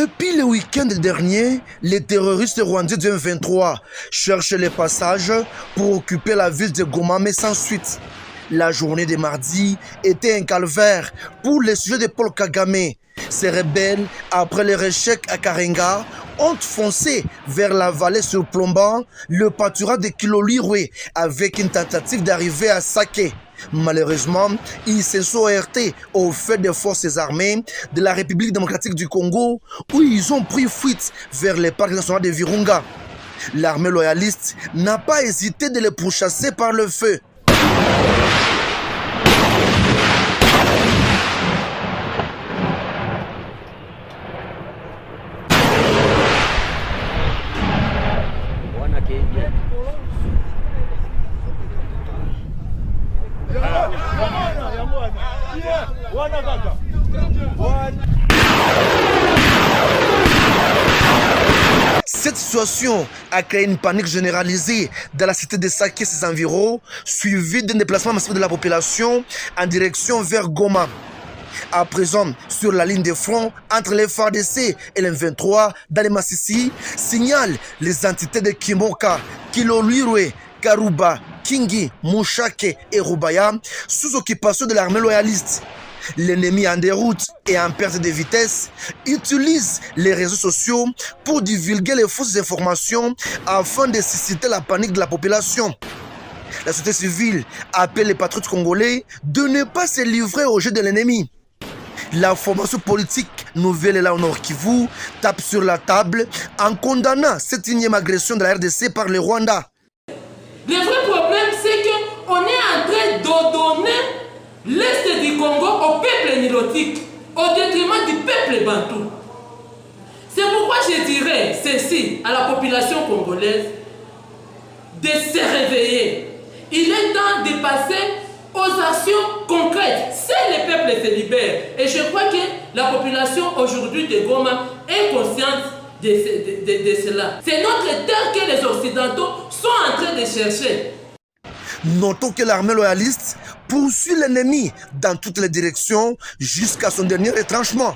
Depuis le week-end dernier, les terroristes rwandais du M23 cherchent les passages pour occuper la ville de Goma, mais sans suite. La journée de mardi était un calvaire pour les sujets de Paul Kagame. Ces rebelles, après leur échec à Karenga, ont foncé vers la vallée surplombant le pâturage de Kilolirwe avec une tentative d'arriver à Sake. Malheureusement, ils se sont heurtés au fait des forces armées de la République démocratique du Congo où ils ont pris fuite vers le parc national de Virunga. L'armée loyaliste n'a pas hésité de les pourchasser par le feu. Cette situation a créé une panique généralisée dans la cité de Sake et ses environs, suivie d'un déplacement massif de la population en direction vers Goma. À présent, sur la ligne de front entre les FARDC et les M23 dans les Massissi, signalent les entités de Kimoka, Kilolirwe, Karuba, Kingi, Mouchake et Rubaya sous occupation de l'armée loyaliste. L'ennemi en déroute et en perte de vitesse utilise les réseaux sociaux pour divulguer les fausses informations afin de susciter la panique de la population. La société civile appelle les patriotes congolais de ne pas se livrer au jeu de l'ennemi. La formation politique nouvelle là au Nord Kivu tape sur la table en condamnant cette énième agression de la RDC par le Rwanda. Le vrai problème, c'est qu'on est en train de donner l'Est du Congo au peuple nilotique, au détriment du peuple bantou. C'est pourquoi je dirais ceci à la population congolaise, de se réveiller. Il est temps de passer aux actions concrètes. C'est le peuple se libère. Et je crois que la population aujourd'hui de Goma est consciente de cela. C'est notre terre que les Occidentaux sont en train de chercher. Notons que l'armée loyaliste poursuit l'ennemi dans toutes les directions jusqu'à son dernier retranchement.